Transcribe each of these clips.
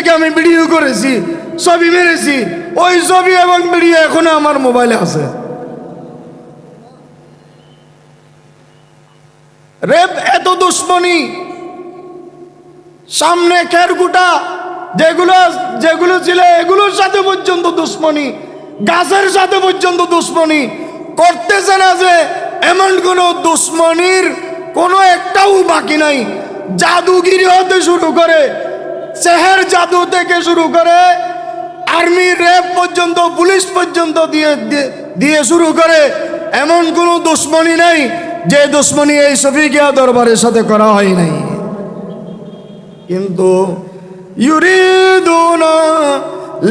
থেকে আমি ভিডিও করেছি, ছবি মেরেছি, ওই ছবি এবং ভিডিও এখনো আমার মোবাইলে আছে। রেপ এত দুশ্মনী, সামনে খেরকুটা যেগুলো যেগুলো ছিল এগুলোর সাথে পর্যন্ত দুশ্মনী, গাছের সাথে পর্যন্ত দুশ্মনী করতেছে না যে এমন কোনো দুশ্মনীর কোনো একটাও বাকি নাই। জাদুগিরি হতে শুরু করে, সেহের জাদু থেকে শুরু করে আর্মি র্যাব পর্যন্ত, পুলিশ পর্যন্ত দিয়ে শুরু করে এমন কোনো দুশ্মনী নাই যে দুশ্মনী এই শফিকিয়া দরবারের সাথে করা হয় নাই। কিন্তু ইউরিদুনা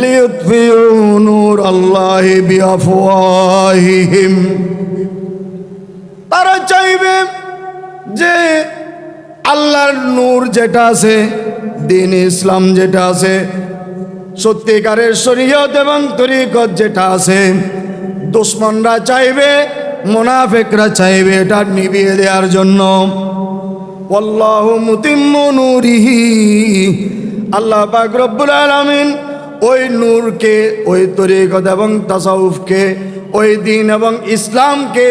লিইউতফিউ নূর আল্লাহি বিআফওয়াহিহিম, তারা চাইবে যে আল্লাহর নূর যেটা আছে, দ্বীন ইসলাম যেটা আছে, সত্যিকারের শরীয়ত এবং তরিকত যেটা আছে, দুশ্মনরা চাইবে, মুনাফিকরা চাইবে এটা নিভিয়ে দেওয়ার জন্য। ওয়াল্লাহু মুতিম্মু নূরিহি, আল্লাহ পাক রব্বুল আলামিন ওই নূরকে, ওই তরিকত এবং তাসাউফকে, ওই দ্বীন এবং ইসলামকে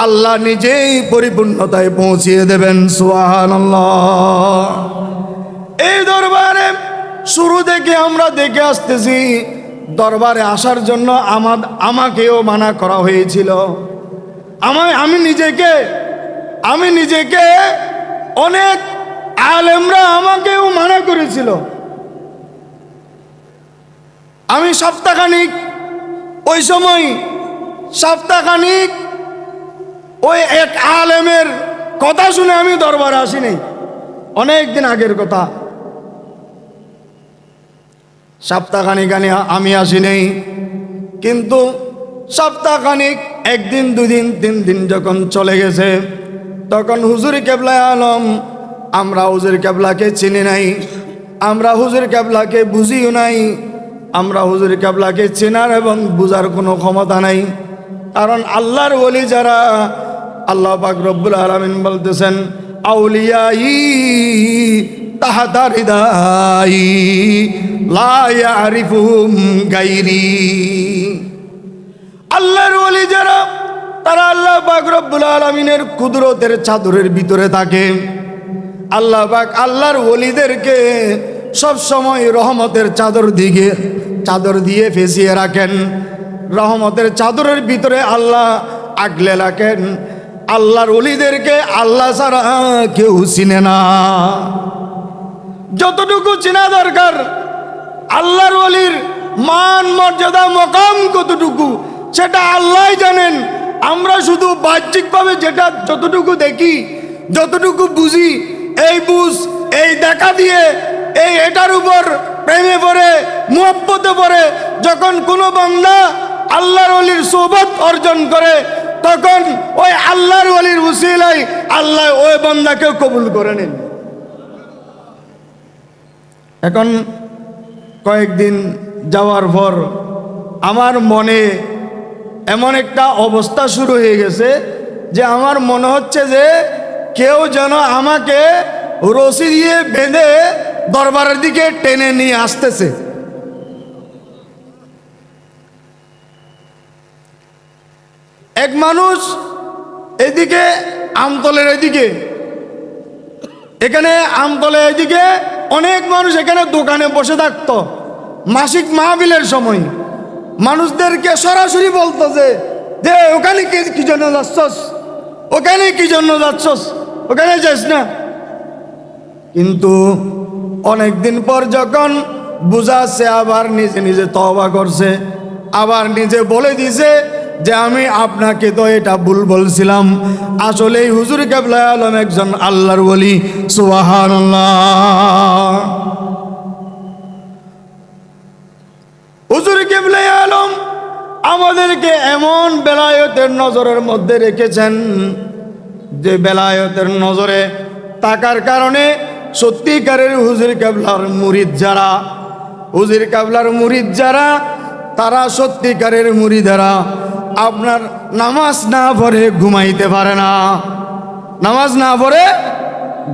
আল্লাহ নিজেই পরিপূর্ণতায় পৌঁছিয়ে দেবেন। সুবহানাল্লাহ। এই দরবারে শুরু থেকে আমরা দেখে আসতেছি, দরবারে আসার জন্য আমাকেও মানা করা হয়েছিল। আমি নিজেকে অনেক আলেমরা আমাকেও মানা করেছিল। আমি সপ্তাহখানিক, ওই সময় সপ্তাহখানিক ওই এক আলেমের কথা শুনে আমি দরবারে আসিনি। অনেক দিন আগের কথা, সপ্তাহখানিক আমি আসিনি। কিন্তু সপ্তাহখানিক, একদিন, দুদিন, 3 দিন যখন চলে গেছে, তখন হুজুর কেবলা আলম, আমরা হুজুর কেবলাকে চিনি নাই, আমরা হুজুর কেবলাকে বুঝিও নাই, আমরা হুজুর কেবলাকে চেনার এবং বুঝার কোনো ক্ষমতা নাই। কারণ আল্লাহর ওলি যারা, আল্লাহ পাক রব্বুল আলামিন বলতেছেন, আউলিয়াই তাহাতা রিদাই লা ইয়ারিফুহুম গায়রি। আল্লাহর ওলি যারা, তারা আল্লাহ পাক রব্বুল আলামিনের কুদরতের চাদরের ভিতরে থাকে। আল্লাহ পাক আল্লাহর ওলিদেরকে সব সময় রহমতের চাদর দিয়ে ফেঁসিয়ে রাখেন। রহমতের চাদরের ভিতরে আল্লাহ আগলে রাখেন। আল্লাহর ওলিদেরকে আল্লাহ ছাড়া কেউ চিনে না। যতটুকু চেনা দরকার, আল্লাহর ওলির মান মর্যাদা মকাম কতটুকু সেটা আল্লাহ জানেন। আমরা শুধু বাহ্যিকভাবে যতটুকু দেখি, যতটুকু বুঝি, এই বুঝ, এই দেখা দিয়ে, এটার উপর প্রেমে পড়ে, মুহাব্বতে পড়ে যখন কোনো বান্দা আল্লাহর ওলির সোহবত অর্জন করে, তখন ওই আল্লাহর ওলির উসিলায় আল্লাহ ওই বান্দাকে কবুল করে নেন। এখন কয়েকদিন যাওয়ার পর আমার মনে এমন একটা অবস্থা শুরু হয়ে গেছে যে আমার মনে হচ্ছে যে কেউ যেন আমাকে রশি দিয়ে বেঁধে দরবারের দিকে টেনে নিয়ে আসতেছে। এক মানুষ এদিকে আমতলের এদিকে, এখানে আমতলের এদিকে অনেক মানুষ এখানে দোকানে বসে থাকতো। মাসিক মাহফিলের সময় মানুষদেরকে সরাসরি বলতেছে যে ওখানে কি জন্য যাচ্ছস, ওখানে কি জন্য যাচ্ছস, ওখানে যাস না। কিন্তু অনেকদিন পর যখন বুঝাচ্ছে, আবার নিজে নিজে তওবা করছে, আবার নিজে বলে দিছে যে আমি আপনাকে তো এটা ভুল বলছিলাম, আসলেই হুজুর কেবলা আলম একজন আল্লাহর ওলি। সুবহানাল্লাহ। হুজুর কেবলা আলম আমাদেরকে এমন বেলায়েতের নজরের মধ্যে রেখেছেন যে বেলায়েতের নজরে তাকার কারণে সত্যিকারের হুজুর কেবলার মুরিদ যারা, হুজুর কেবলার মুরিদ যারা, তারা সত্যিকারের মুরিদেরা আপনার নামাজ না পড়ে ঘুমাইতে পারে না, নামাজ না পড়ে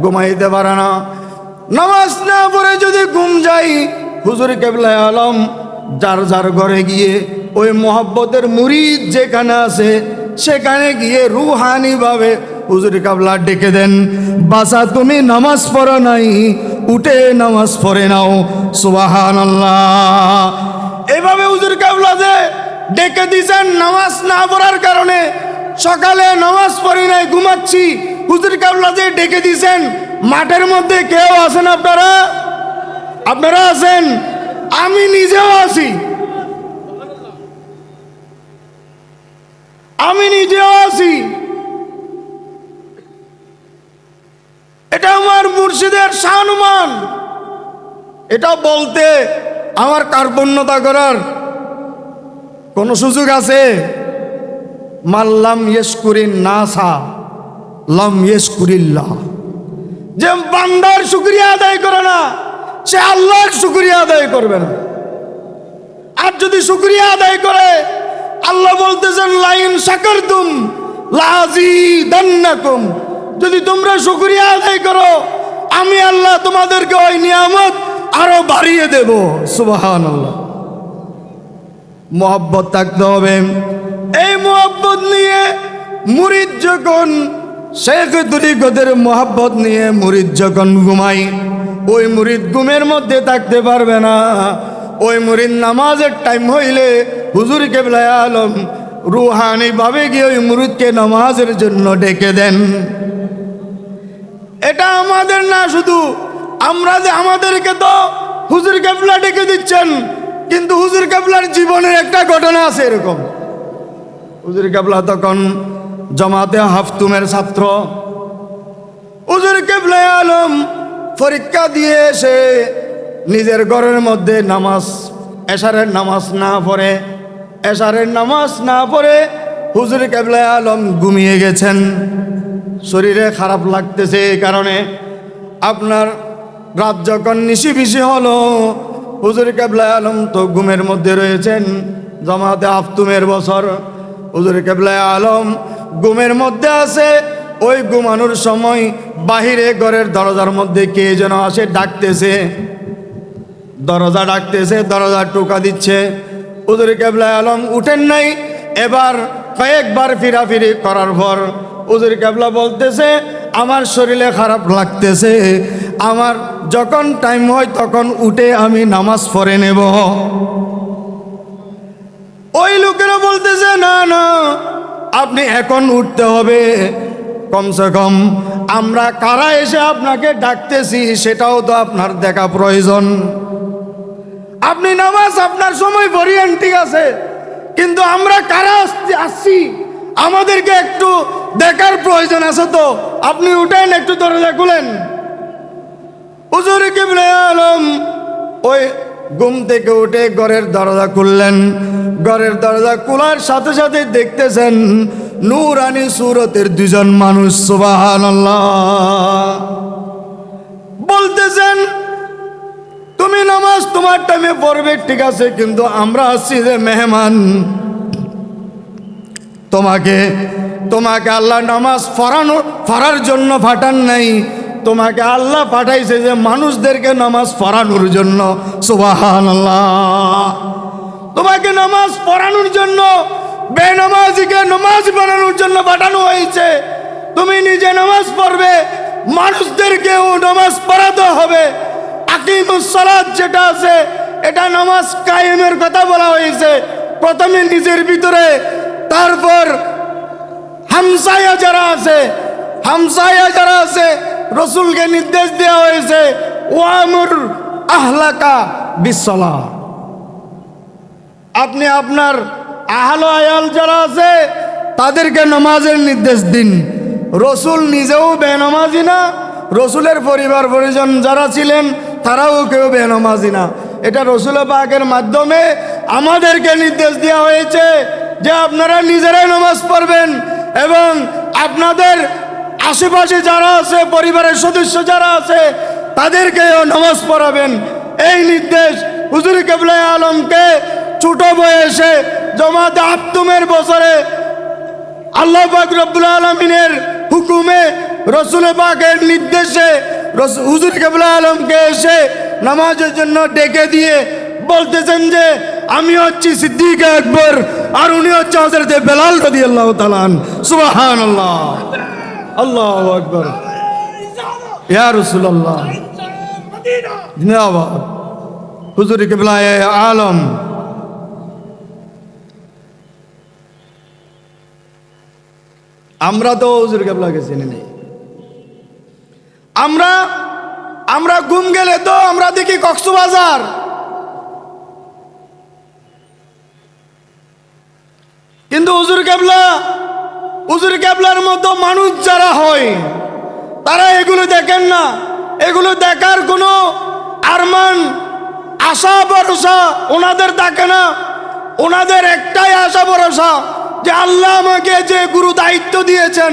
ঘুমাইতে পারে না। নামাজ না পড়ে যদি ঘুম যায় হুজুর কেবলা আলম যার যার ঘরে গিয়ে ওই মোহাব্বতের মুরিদ যেখানে আছে সেখানে গিয়ে রুহানি ভাবে হুজুর কেবলা ডেকে দেন, বাসা তুমি নামাজ পড়ো নাই, উঠে নামাজ পড়ে নাও। সুবহানাল্লাহ। এভাবে হুজুর কেবলা যে ডেকে দিয়েছেন নামাজ না পড়ার কারণে, সকালে নামাজ পড়ি নাই ঘুমাচ্ছি, হুজুর কেবলা যে ডেকে দিয়েছেন। মাঠের মধ্যে কেউ আছেন? আপনারা আছেন? আমি নিজেও আছি, আমি নিজেও আছি। এটা আমার মুর্শিদের সম্মান। এটা বলতে আমার কার্পণ্যতা করার কোন সুযোগ আছে? মাল্লাম ইয়শকুরিন নাসা লাম ইয়শকুরিল্লাহ। যে বান্দার শুকরিয়া আদায় করে না, সে আল্লাহর শুকরিয়া আদায় করবে না। আর যদি শুকরিয়া আদায় করে, আল্লাহ বলতেছেন লাইন শাকারতুম লাযিদান্নাকুম, যদি তোমরা শুকরিয়া আদায় করো আমি আল্লাহ তোমাদেরকে ওই নিয়ামত আরো বাড়িয়ে দেব। সুবহানাল্লাহ। মোহাব্বত থাকতে হবে। এই মোহাব্বত নিয়ে মুরিদ যখন শেখ তরিকতের মোহাব্বত নিয়ে মুরিদ যখন ঘুমাই, ওই মুরিদ ঘুমের মধ্যে থাকতে পারবে না। ওই মুরিদ নামাজের টাইম হইলে হুজুর কেবলা আলম রুহানি ভাবে গিয়ে ওই মুরিদকে নামাজের জন্য ডেকে দেন। এটা আমাদের না, শুধু আমরা যে আমাদেরকে তো হুজুর কেবলা ডেকে দিচ্ছেন, কিন্তু হুজুর কেবলার জীবনের একটা ঘটনা আছে এরকম। হুজুর কেবলা তখন জামাতে হাফতুমের ছাত্র। হুজুর কেবলা আলম পরীক্ষা দিয়ে এসে নিজের ঘরের মধ্যে নামাজ, এশারের নামাজ না পড়ে হুজুর কেবলা আলম ঘুমিয়ে গেছেন। শরীরে খারাপ লাগতেছে, এই কারণে আপনার রাত যখন নিশি হলো, হুজুর কেবলা আলম তো ঘুমের মধ্যে রয়েছেন। জামাতে হাফতুমের বছর হুজুর কেবলা আলম ঘুমের মধ্যে আছে। ওই ঘুমানোর সময় বাহিরে ঘরের দরজার মধ্যে কে যেন আসে ডাকতেছে, দরজা টোকা দিচ্ছে। হুজুর কেবলা আলম উঠেন নাই। এবার কয়েকবার ফিরাফিরি করার পর হুজুর কেবলা বলতেছে আমার শরীরে খারাপ লাগতেছে, আমার যখন টাইম হয় তখন উঠে আমি নামাজ পড়ে নেব। ওই লোকেরা বলতেছে না না, আপনি এখন উঠতে হবে। কমসে কম আমরা কারা এসে আপনাকে ডাকতেছি সেটাও তো আপনার দেখা প্রয়োজন। আপনি নামাজ আপনার সময় পড়িয়েন, ঠিক আছে, কিন্তু আমরা কারা আসছি আমাদেরকে একটু দেখার প্রয়োজন আছে তো। আপনি উঠেন, একটু দরজা খুলেন। হুজুর কেবলা আলম ওই ঘুম থেকে উঠে ঘরের দরজা খুললেন। ঘরের দরজা খোলার সাথে সাথে দেখতেছেন নূরানি সুরতের দুজন মানুষ। সুবহানাল্লাহ। বলতেছেন তুমি নামাজ তোমার টাইমে পড়বে, ঠিক আছে, কিন্তু আমরা আসছি যে মেহমান, তোমাকে আল্লাহ নামাজ পড়ার জন্য পাঠান নাই, তোমাকে আল্লাহ পাঠাইছে যে মানুষদেরকে নামাজ পড়ানোর জন্য। সুবহানাল্লাহ। তোমাকে নামাজ পড়ানোর জন্য, বেনামাজিকে নামাজ বানানোর জন্য পাঠানো হয়েছে। তুমি নিজে নামাজ পড়বে, মানুষদেরকেও নামাজ পড়াতে হবে। আকিমুস সালাত যেটা আছে, এটা নামাজ কায়েমের কথা বলা হয়েছে। প্রথমে নিজের ভিতরে, তারপর হামসায়া যারা আছে রসুলকে নির্দেশ দেওয়া হয়েছে ওয়ামুর আহলাকা বিসসালাহ। আপনি আপনার আহল আয়াল যারা আছে তাদেরকে নামাজের নির্দেশ দিন। রসুল নিজেও বেনামাজি না, রসুলের পরিবার পরিজন যারা ছিলেন তারাও কেউ বেনামাজি না। এটা রসুল পাকের মাধ্যমে আমাদেরকে নির্দেশ দেওয়া হয়েছে যে আপনারা নিজেরাই নামাজ পড়বেন এবং আপনাদের আশেপাশে যারা আছে, পরিবারের সদস্য যারা আছে তাদেরকেও নামাজ পড়াবেন। এই নির্দেশ হুজুর কেবলা আলমকে ছোট বয়সে জামাতে হাফতুমের বছরে আল্লাহ পাক রব্বুল আলামিনের হুকুমে, রসুল পাকের নির্দেশে হুজুর কেবলা আলমকে এসে নামাজের জন্য ডেকে দিয়ে বলতেছেন যে আমি হচ্ছি সিদ্দিক আকবর আর উনি হচ্ছে হযরত বেলাল রাদিয়াল্লাহু তাআলা আনহু। সুবহানাল্লাহ, আল্লাহু আকবার, ইয়া রাসূলুল্লাহ, জিন্দাবাদ হুজুর কিবলায়ে আলম। আমরা তো হুজুর কিবলাকে চিনি নাই। আমরা ঘুম গেলে তো আমরা দেখি কক্সবাজার, কিন্তু হুজুর কেবলার মতো মানুষ যারা হয় তারা এগুলো দেখেন না। এগুলো দেখার কোনো আরমান, আশা ভরসা ওনাদের থাকে না। ওনাদের একটাই আশা ভরসা যে আল্লাহ আমাকে যে গুরু দায়িত্ব দিয়েছেন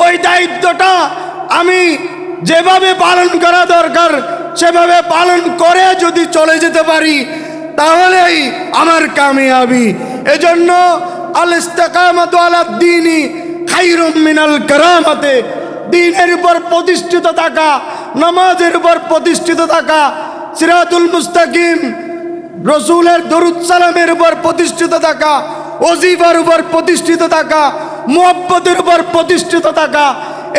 ওই দায়িত্বটা আমি যেভাবে পালন করা দরকার সেভাবে পালন করে যদি চলে যেতে পারি তাহলেই আমার কামিয়াবি। এজন্য আল ইস্তিকামাতু আলা দ্বীনি খায়রুম মিনাল কারামাতে, দ্বীনের উপর প্রতিষ্ঠিত থাকা, নামাজের উপর প্রতিষ্ঠিত থাকা, সিরাতুল মুস্তাকিম রসুলের দরুদ সালামের উপর প্রতিষ্ঠিত থাকা, ওজিফার উপর প্রতিষ্ঠিত থাকা, মুহাব্বতের উপর প্রতিষ্ঠিত থাকা,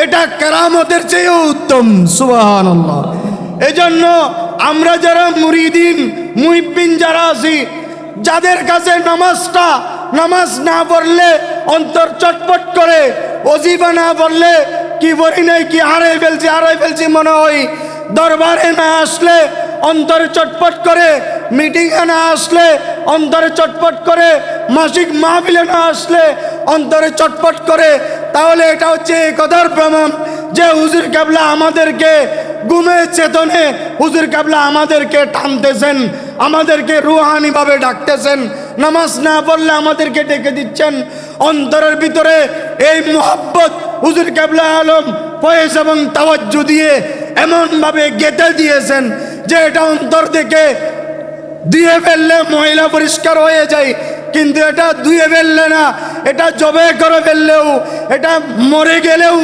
এটা কেরামতের চেয়েও উত্তম। সুবহানাল্লাহ। এজন্য আমরা যারা মুরিদিন মুহিব্বিন যারা আছি, যাদের কাছে নামাজ না পড়লে অন্তর চটপট করে, ওজিফা না পড়লে কি বলি নাই, কি হারাই ফেলছি মনে হয়, দরবারে না আসলে অন্তরে চটপট করে, মিটিংয়ে না আসলে অন্তরে চটপট করে, মাসিক মাহফিলে না আসলে অন্তরে চটপট করে, তাহলে এটা হচ্ছে এই কথার প্রমাণ যে হুজুর কেবলা আমাদেরকে ঘুমে চেতনে হুজুর কেবলা আমাদেরকে টানতেছেন, আমাদেরকে রুহানিভাবে ডাকতেছেন। নামাজ না পড়লে আমাদেরকে ডেকে দিচ্ছেন। অন্তরের ভিতরে এই মুহাব্বত হুজুর কেবলা আলম ফয়েজ এবং তাওয়াজ্জু দিয়ে এমনভাবে গেঁথে দিয়েছেন যে এটা অন্তর থেকে ধুয়ে ফেললে ময়লা পরিষ্কার হয়ে যায়, কিন্তু এটা ধুয়ে ফেললে না, এটা জবে করে ফেললেও, এটা মরে গেলেও,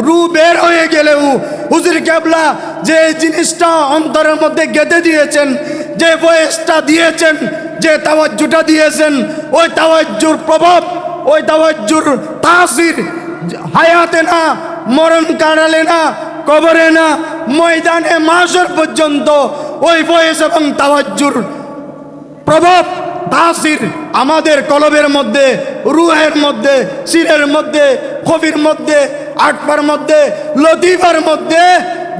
রু বের হয়ে গেলেও হুজুর কেবলা যে জিনিসটা অন্তরের মধ্যে গেঁথে দিয়েছেন, যে বয়সটা দিয়েছেন, যে তাওয়াজ্জুটা দিয়েছেন, ওই তাওয়াজ্জুর প্রভাব, ওই তাওয়াজ্জুর তাসির হায়াতে না, মরণ কাটালে না, কবরে না, ময়দানে মাশর পর্যন্ত ওই বয়স এবং তাওয়াজ্জুর প্রভাব তাসির আমাদের কলবের মধ্যে, রুহের মধ্যে, সিরের মধ্যে, খবির মধ্যে, আকবার মধ্যে, লতিফার মধ্যে,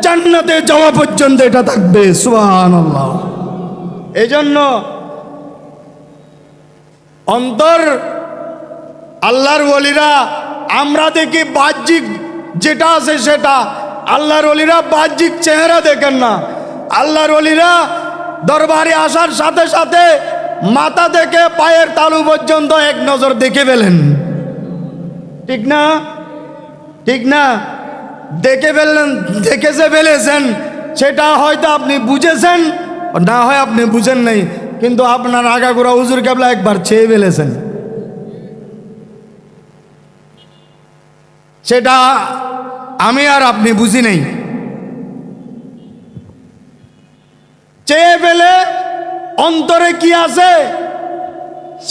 জান্নাতে যাওয়া পর্যন্ত এটা থাকবে। সুবহানাল্লাহ। এজন্য অন্তর আল্লাহর ওলিরা, আমরা দেখি বাহ্যিক যেটা আছে সেটা, আল্লাহর ওলিরা বাহ্যিক চেহারা দেখেন না। আল্লাহর ওলিরা দরবারে আসার সাথে সাথে মাথা থেকে পায়ের তালু পর্যন্ত এক নজর দেখে ফেলেন, ঠিক না? ঠিক না? দেখে ফেললেন, ফেলেছেন, সেটা হয়তো আপনি বুঝেছেন, না হয় আপনি বুঝেন নাই, কিন্তু আপনার আগাগোড়া হুজুর কেবলা একবার চেয়ে ফেলেছেন। সেটা আমি আর আপনি বুঝি নাই। চেয়ে ফেলে অন্তরে কি আছে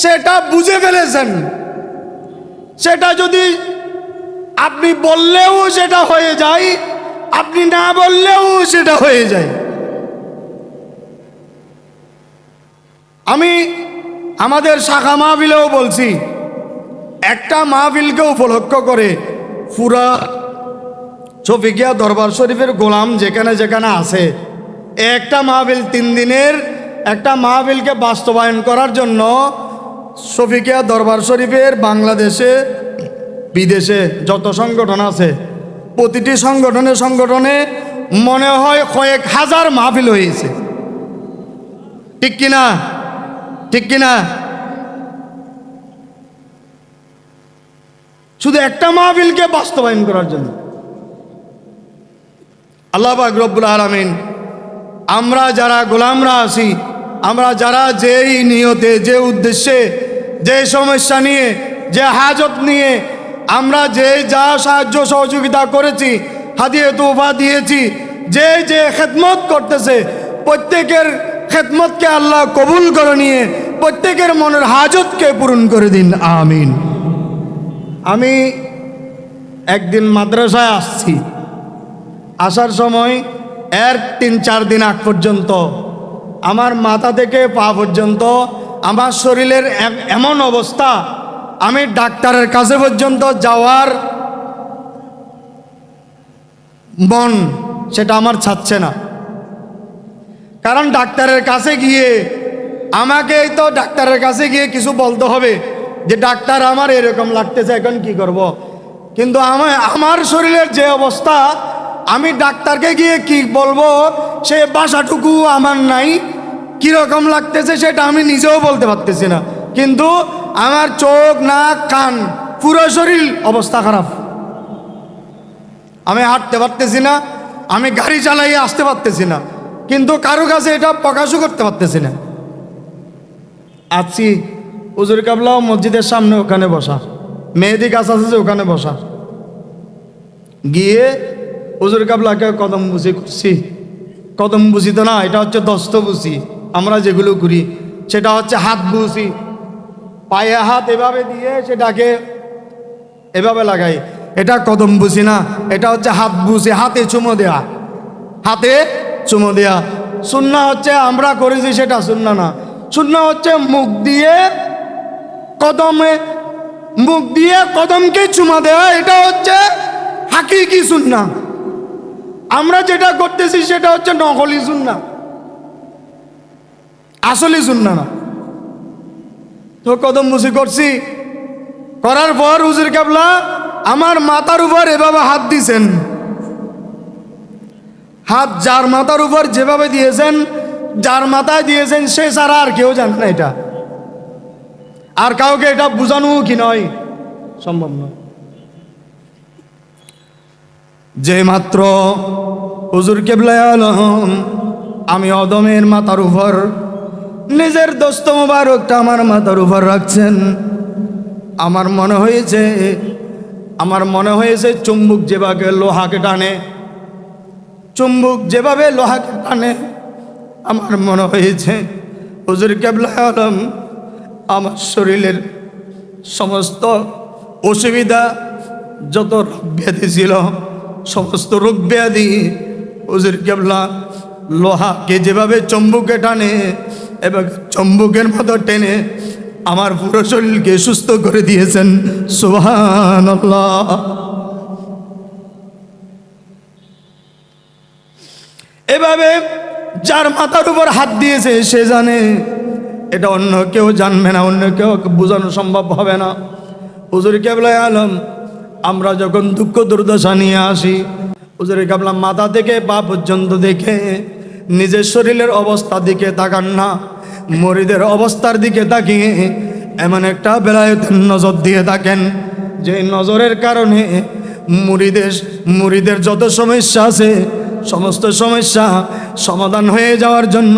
সেটা বুঝে ফেলেছেন। সেটা যদি আপনি বললেও সেটা হয়ে যায়, আপনি না বললেও সেটা হয়ে যায়। আমি আমাদের শাখা মাহফিলেও বলছি, একটা মাহফিলকে উপলক্ষ করে পুরা শফিকিয়া দরবার শরীফের গোলাম যেখানে যেখানে আছে, একটা মাহফিল 3 দিনের একটা মাহফিলকে বাস্তবায়ন করার জন্য শফিকিয়া দরবার শরীফের বাংলাদেশে বিদেশে যত সংগঠন আছে, প্রতিটি সংগঠনে মনে হয় কয়েক হাজার মাহফিল হয়েছে, ঠিক কিনা? ঠিক কিনা? শুধু একটা মাহফিলকে বাস্তবায়ন করার জন্য। আল্লাহ পাক রব্বুল আলামিন আমরা যারা গোলামরা আছি, আমরা যারা যেই নিয়তে, যে উদ্দেশ্যে, যে সমস্যা নিয়ে, যে হাজত নিয়ে আমরা যে যা সাহায্য সহযোগিতা করেছি, হাদিয়ে তোফা দিয়েছি, যে খেদমত করতেছে, প্রত্যেকের খেদমতকে আল্লাহ কবুল করে নিয়ে প্রত্যেকের মনের হাজতকে পূরণ করে দিন, আমিন। আমি একদিন মাদ্রাসায় আসছি, আসার সময় এর 3-4 দিন আগ পর্যন্ত আমার মাথা থেকে পা পর্যন্ত আমার শরীরের এমন অবস্থা, আমি ডাক্তারের কাছে পর্যন্ত যাওয়ার মন সেটা আমার ছাড়ছে না। কারণ ডাক্তারের কাছে গিয়ে আমাকে তো ডাক্তারের কাছে গিয়ে কিছু বলতে হবে যে ডাক্তার আমার এরকম লাগতেছে, এখন কি করব। কিন্তু আমার শরীরের যে অবস্থা, আমি ডাক্তারকে গিয়ে কি বলবো সে ভাষাটুকু আমার নাই। কীরকম লাগতেছে সেটা আমি নিজেও বলতে পারতেছি না। কিন্তু আমার চোখ, নাক, কান, পুরো শরীর অবস্থা খারাপ। আমি হাঁটতে পারতেছি না, আমি গাড়ি চালাইয়ে আসতে পারতেছি না, কিন্তু কারো কাছে এটা প্রকাশও করতে পারতেছি না। আছি হুজুর কেবলা মসজিদের সামনে, ওখানে বসা, মেহেদি গাছ আছে যে ওখানে বসা। গিয়ে হুজুর কেবলাকে কদম বুঝি করছি। কদম বুঝি তো না, এটা হচ্ছে দস্ত বুঝি। আমরা যেগুলো করি সেটা হচ্ছে হাত বুঝি, পায়ে হাত এভাবে দিয়ে সেটাকে এভাবে লাগাই, এটা কদম বুঝি না, এটা হচ্ছে হাত বুঝি, হাতে চুমো দেয়া, হাতে চুমো দেয়া। সুন্নাহ হচ্ছে আমরা করেছি সেটা সুন্নাহ না। সুন্নাহ হচ্ছে মুখ দিয়ে কদমকে চুমা দেওয়া, এটা হচ্ছে হাকিকি সুন্নাহ। আমরা যেটা করতেছি সেটা হচ্ছে নকলি সুন্নাহ, আসলি সুন্নাহ না। তো কদম বুঝি করছি, করার পর হুজুর কেবলা আমার মাথার উপর এভাবে হাত দিয়েছেন। হাত যার মাথার উপর যেভাবে দিয়েছেন, যার মাথায় দিয়েছেন সে ছাড়া আর কেউ জানে না এটা। আর কাউকে এটা বোঝানো কি নয়, সম্ভব নয়। যে মাত্র হুজুর কেবলা আলম আমি অদমের মাথার উপর নিজের দোস্ত মোবারকটা আমার মাথার উপর রাখছেন, আমার মনে হয়েছে চুম্বক যেভাবে লোহাকে টানে, চুম্বক যেভাবে লোহাকে টানে, আমার মনে হয়েছে হুজুর কেবলা আলম আমার শরীরের সমস্ত অসুবিধা, যত রোগ ব্যাধি ছিল, সমস্ত রোগ ব্যাধি হুজুর কেবলা লোহাকে যেভাবে চুম্বকে টানে, এবার চুম্বকের মতো টেনে আমার পুরো শরীরকে সুস্থ করে দিয়েছেন। সুবহানাল্লাহ। এভাবে যার মাথার উপর হাত দিয়েছে সে জানে, এটা অন্য কেউ জানবে না, অন্য কেউ বোঝানো সম্ভব হবে না। হুজুর কেবলা আলম আমরা যখন দুঃখ দুর্দশা নিয়ে আসি, হুজুর কেবলা মাথা থেকে পা পর্যন্ত দেখে নিজের শরীরের অবস্থা দিকে তাকান না, মুরিদের অবস্থার দিকে তাকিয়ে এমন একটা বেলায়েতের নজর দিয়ে থাকেন যে নজরের কারণে মুরিদের যত সমস্যা আছে সমস্ত সমস্যা সমাধান হয়ে যাওয়ার জন্য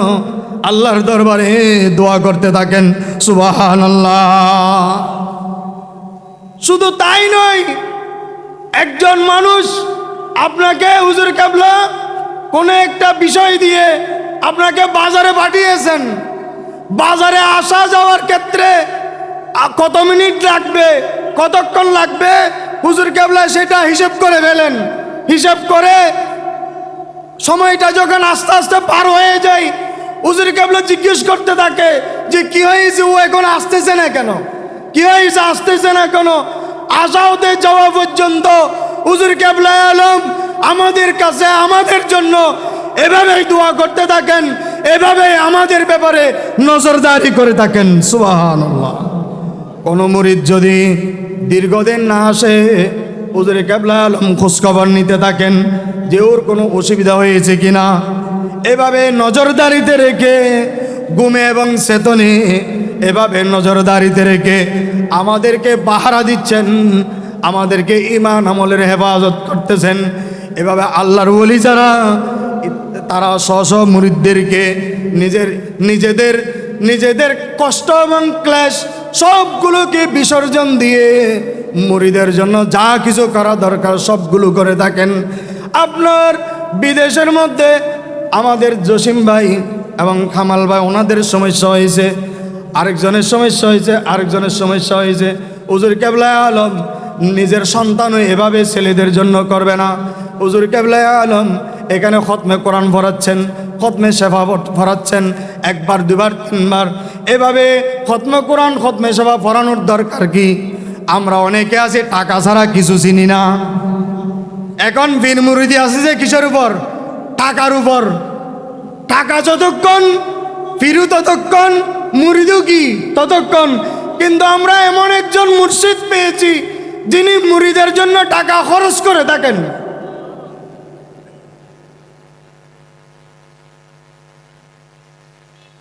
আল্লাহর দরবারে দোয়া করতে থাকেন। সুবহানাল্লাহ। শুধু তাই নয়, একজন মানুষ আপনাকে হুজুর কেবলা কোনো একটা বিষয় দিয়ে আপনাকে বাজারে পাঠিয়েছেন, বাজারে আসা যাওয়ার ক্ষেত্রে কত মিনিট লাগবে, কতক্ষণ লাগবে, হুজুর কেবলা সেটা হিসেব করে ফেলেন। হিসাব করে সময়টা যখন আস্তে আস্তে পার হয়ে যায়, হুজুর কেবলা জিজ্ঞেস করতে থাকে যে কি হয়েছে, ও এখন আসতেছে না কেন, কি হয়েছে আসতেছে না কেন। আসা হতে যাওয়া পর্যন্ত হুজুর কেবলা আলম আমাদের কাছে আমাদের জন্য এভাবেই দোয়া করতে থাকেন, এভাবেই আমাদের ব্যাপারে নজরদারি করে থাকেন। সুবহানাল্লাহ। কোনো মুরিদ যদি দীর্ঘদিন না আসে, হুজুর কেবলা আলম খোঁজখবর নিতে থাকেন যে ওর কোনো অসুবিধা হয়েছে কিনা। এভাবে নজরদারিতে রেখে ঘুমে এবং চেতনে এভাবে নজরদারিতে রেখে আমাদেরকে পাহারা দিচ্ছেন, আমাদেরকে ঈমান আমলের হেফাজত করতেছেন। এভাবে আল্লাহর ওলি যারা, তারা স্ব মুরিদদেরকে নিজেদের কষ্ট এবং ক্লেশ সবগুলোকে বিসর্জন দিয়ে মুরিদের জন্য যা কিছু করা দরকার সবগুলো করে থাকেন। আপনার বিদেশের মধ্যে আমাদের জসিম ভাই এবং কামাল ভাই ওনাদের সমস্যা হয়েছে, আরেকজনের সমস্যা হয়েছে, আরেকজনের সমস্যা হয়েছে। হুজুর কেবলা আলম নিজের সন্তানও এভাবে ছেলেদের জন্য করবে না। হুজুর কেবলা আলম এখানে খতমে কোরআন পড়াচ্ছেন, খতমে শেফা পড়াচ্ছেন, একবার দুবার তিনবার এভাবে খতমে কোরআন খতমে শেফা পড়ানোর দরকার কি? আমরা অনেকে আছি টাকা ছাড়া কিছু চিনি না। এখন বীর মুরিদি আছে যে কিসের উপর? টাকার উপর। টাকা যতক্ষণ, ফিরু ততক্ষণ, মুরিদও কি ততক্ষণ। কিন্তু আমরা এমন একজন মুর্শিদ পেয়েছি যিনি মুরিদের জন্য টাকা খরচ করে থাকেন।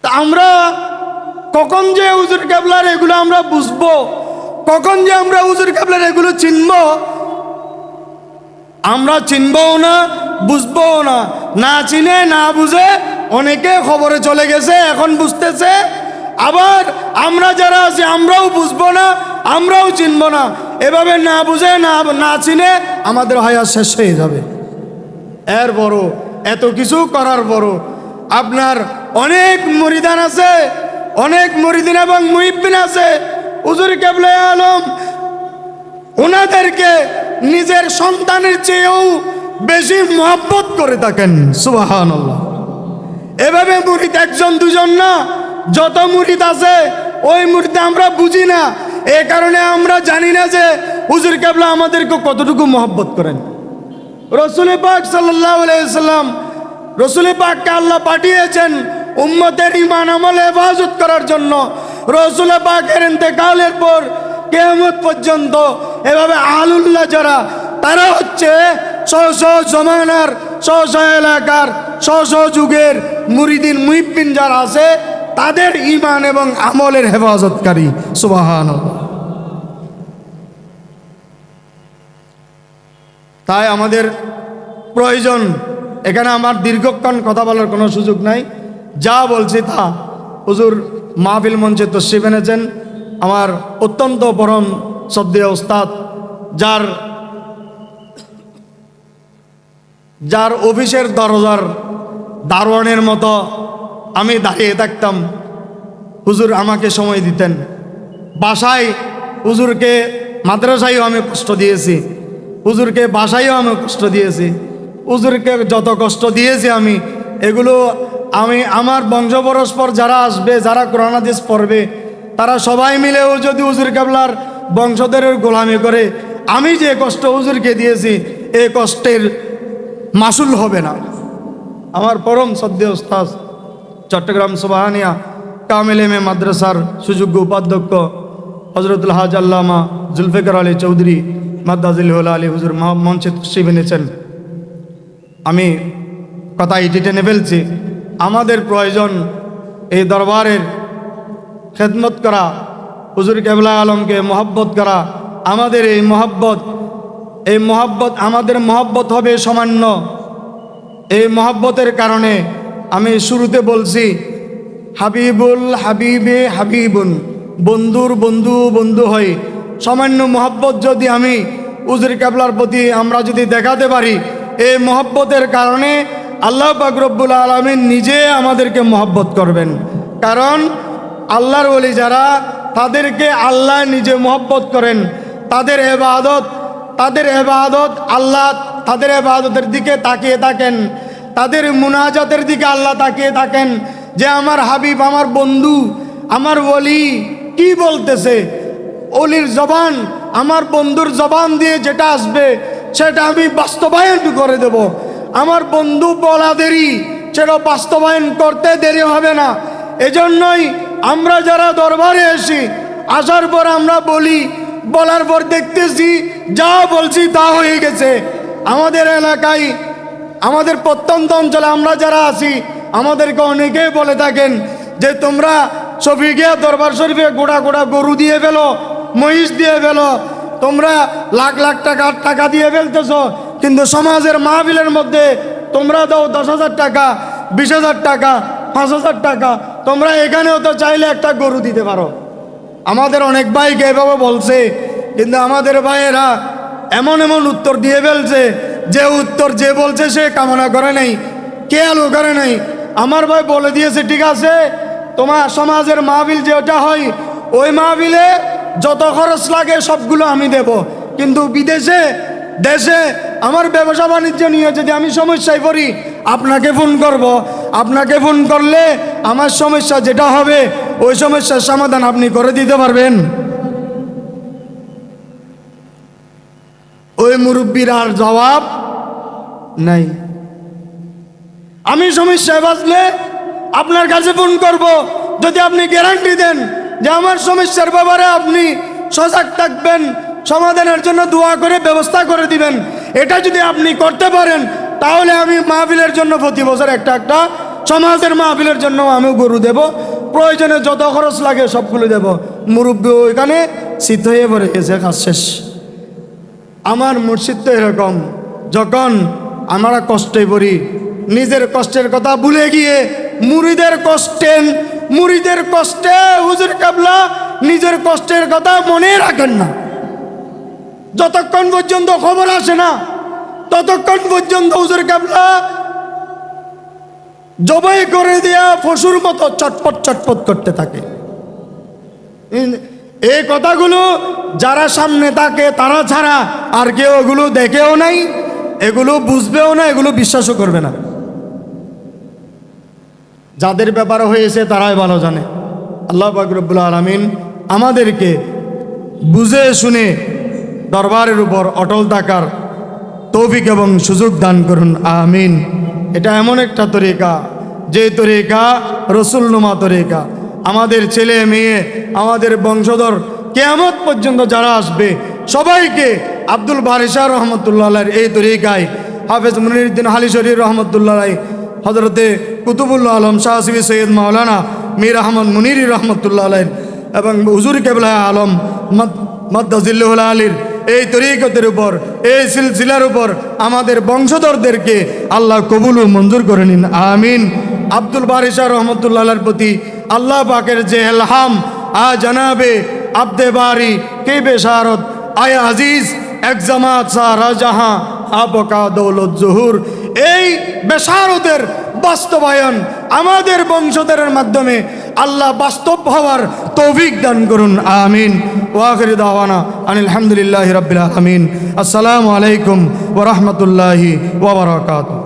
তা আমরা কখন যে হুজুর কেবলার এগুলো আমরা বুঝবো, কখন যে আমরা হুজুর কেবলার এগুলো চিনব? আমরা চিনবও না, বুঝবও না। না চিনে না বুঝে অনেকে খবরে চলে গেছে, এখন বুঝতেছে। আবার আমরা যারা আছি আমরাও বুঝবো না, আমরাও চিনব না। এভাবে না বুঝে না চিনে আমাদের হায়াত শেষ হয়ে যাবে। এর বড় এত কিছু করার বড় আপনার অনেক মুরিদান আছে, অনেক মুরিদিন এবং মুহিব্বিন আছে। হুজুর কেবলা আলম ওনাদেরকে নিজের সন্তানের চেয়েও বেশি মহব্বত করে থাকেন। সুবহানাল্লাহ। এভাবে মুরিদ একজন দুজন না, যত মুরিদ আছে ওই মুরিদ আমরা বুঝি না। এই কারণে আমরা জানি না যে হুজুর কেবলা আমাদেরকে কতটুকু মহব্বত করেন। রসুল পাক সাল্লাল্লাহু আলাইহি ওয়াসাল্লাম, রসুল পাককে আল্লাহ পাঠিয়েছেন উম্মতের ঈমান আমল হেফাজত করার জন্য। রসুল পাকের ইন্তেকালের পর কিয়ামত পর্যন্ত এভাবে আহলুল্লাহ যারা, তারা হচ্ছে স্ব জমানার, স্ব এলাকার, স্ব যুগের মুরিদিন মুহিব্বিন যারা আছে তাদের ঈমান এবং আমলের হেফাজতকারী। সুবহানাল্লাহ। তাই আমাদের প্রয়োজন, এখানে আমার দীর্ঘক্ষণ কথা বলার কোনো সুযোগ নাই, যা বলছি তা হুজুর মাহফিল মঞ্চে তশরিফ এনেছেন। আমার অত্যন্ত পরম শ্রদ্ধেয় উস্তাদ, যার অফিসের দরজার দারোয়ানের মতো আমি দাঁড়িয়ে থাকতাম, হুজুর আমাকে সময় দিতেন। বাসায় হুজুরকে, মাদ্রাসায়ও আমি কষ্ট দিয়েছি, হুজুরকে বাসায়ও আমি কষ্ট দিয়েছি, হুজুরকে যত কষ্ট দিয়েছি আমি, এগুলো আমি আমার বংশ পরস্পর যারা আসবে, যারা কোরআন হাদিস পড়বে, তারা সবাই মিলেও যদি হুজুর কেবলার বংশধরের গোলামি করে, আমি যে কষ্ট হুজুরকে দিয়েছি এই কষ্টের মাসুল হবে না। আমার পরম শ্রদ্ধেয় উস্তাদ চট্টগ্রাম সুবহানিয়া কামিল এম এ মাদ্রাসার সুযোগ্য উপাধ্যক্ষ হজরতুল হাজ আল্লামা জুলফিকার আলী চৌধুরী মাদ্দাজিল আলী হুজুর মঞ্চে তশরিফ এনেছেন। আমি কথা ইটি টেনে ফেলছি। আমাদের প্রয়োজন এই দরবারের খেদমত করা, হুজুর কেবলা আলমকে মহব্বত করা। আমাদের এই মহব্বত আমাদের মহব্বত হবে সামান্য। এই মহব্বতের কারণে আমি শুরুতে বলছি হাবিবুল হাবিবে হাবিবুন, বন্ধুর বন্ধু বন্ধু হয়। সামান্য মহব্বত যদি আমি হুজুর কেবলার প্রতি আমরা যদি দেখাতে পারি, এই মহব্বতের কারণে আল্লাহ পাক রব্বুল আলামিন নিজে আমাদেরকে মহব্বত করবেন। কারণ আল্লাহর ওলি যারা, তাদেরকে আল্লাহ নিজে মহব্বত করেন। তাদের এবাদত আল্লাহ, তাদের এবাদতের দিকে তাকিয়ে থাকেন, তাদের মুনাজাতের দিকে আল্লাহ তাকিয়ে থাকেন যে আমার হাবিব, আমার বন্ধু, আমার ওলি কি বলতেছে। ওলির জবান, আমার বন্ধুর জবান দিয়ে যেটা আসবে সেটা আমি বাস্তবায়ন করে দেব। আমার বন্ধু বলা দেরি, সেটা বাস্তবায়ন করতে দেরি হবে না। এজন্যই আমরা যারা দরবারে আসি, আসার পর আমরা বলি, বলার পর দেখতেছি যা বলছি তা হয়ে গেছে। আমাদের এলাকায়, আমাদের প্রত্যন্ত অঞ্চলে আমরা যারা আছি, আমাদেরকে অনেকেই বলে থাকেন যে তোমরা শফিকিয়া দরবার শরীফে গোড়া গোড়া গরু দিয়ে ফেলো, মহিষ দিয়ে ফেলো, তোমরা লাখ লাখ টাকা দিয়ে ফেলতেছ, কিন্তু সমাজের মাহফিলের মধ্যে তোমরা দাও 10,000 টাকা, 20,000 টাকা, 5,000 টাকা। তোমরা এখানেও তো চাইলে একটা গরু দিতে পারো। আমাদের অনেক ভাইকে এভাবে বলছে, কিন্তু আমাদের ভাইয়েরা এমন এমন উত্তর দিয়ে ফেলছে যে উত্তর যে বলছে সে কামনা করে নাই। খেয়ালও করে নাই। আমার ভাই বলে দিয়েছে ঠিক আছে, তোমার সমাজের মাহফিল যেটা হয় ওই মাহফিলে যত খরচ লাগে সবগুলো আমি দেব, কিন্তু বিদেশে দেশে আমার ব্যবসা বাণিজ্য নিয়ে যদি আমি সমস্যায় পড়ি আপনাকে ফোন করব, আপনাকে ফোন করলে আমার সমস্যা যেটা হবে ওই সমস্যার সমাধান আপনি করে দিতে পারবেন। ওই মুরব্বীর আর জবাব নাই। আমি সমস্যায় বাঁচলে আপনার কাছে ফোন করব, যদি আপনি গ্যারান্টি দেন যে আমার সমস্যার ব্যাপারে আপনি সজাগ থাকবেন, সমাধানের জন্য দোয়া করে ব্যবস্থা করে দিবেন, এটা যদি আপনি করতে পারেন তাহলে আমি মাহফিলের জন্য প্রতি বছর একটা একটা সমাজের মাহফিলের জন্য আমি গরু দেব, প্রয়োজনে যত খরচ লাগে সবগুলো দেব। মুরব্বী ওইখানে শীত হয়ে পড়ে গেছে, কাজ শেষ। আমার মুর্শিদ তো এরকম, যখন আমরা কষ্টে পড়ি নিজের কষ্টের কথা ভুলে গিয়ে মুরিদের কষ্টে হুজুর কেবলা নিজের কষ্টের কথা মনে রাখেন না। যতক্ষণ পর্যন্ত খবর আসে না ততক্ষণ পর্যন্ত হুজুর কেবলা জবাই করে দেয়া পশুর মতো চটপট চটপট করতে থাকে। এই কথাগুলো যারা সামনে থাকে তারা ছাড়া আর কেউ এগুলো দেখেও নাই, এগুলো বুঝবেও না, এগুলো বিশ্বাসও করবে না। যাদের ব্যাপার হয়েছে তারাই ভালো জানে। আল্লাহ পাক রব্বুল আলামিন আমাদেরকে বুঝে শুনে দরবারের উপর অটল থাকার তৌফিক এবং সুযোগ দান করুন, আমিন। এটা এমন একটা তরিকা, যে তরিকা রসুলনুমা তরিকা। আমাদের ছেলে মেয়ে, আমাদের বংশধর, কিয়ামত পর্যন্ত যারা আসবে সবাইকে আব্দুল বারী শাহ রহমতুল্লাহ এই তরিকায়, হাফেজ মুনিরউদ্দিন হালি শরীর রহমতুল্লাহ, হজরতে কুতুবুল্লাহ আলম শাহ সিবি সৈয়দ মাওলানা মীর আহমদ মুনিরি রহমতুল্লাহ এবং হুজুর কেবলা আলম মাদ্দাজিল্লাহুল আলীর এই তরিকতের উপর, এই সিলসিলার উপর আমাদের বংশধরদেরকে আল্লাহ কবুল ও মঞ্জুর করে নিন, আমিন। আব্দুল বারী শাহ রহমতুল্লাহর প্রতি আল্লাহ পাকের যে এলহাম, জানাবে আব্দে বারি কে বেশারত আয় আজিজ এক জামাত সারা জাহাঁ আপকা দৌলত জহুর, এই বেশারতের বাস্তবায়ন আমাদের বংশধরের মাধ্যমে আল্লাহ বাস্তব হওয়ার তৌফিক দান করুন, আমিন। ওয়া আখিরু দাওয়ানা আনিল হামদুলিল্লাহি রাব্বিল আলামিন। আসসালামু আলাইকুম ওয়া রাহমাতুল্লাহি ওয়া বারাকাতুহু।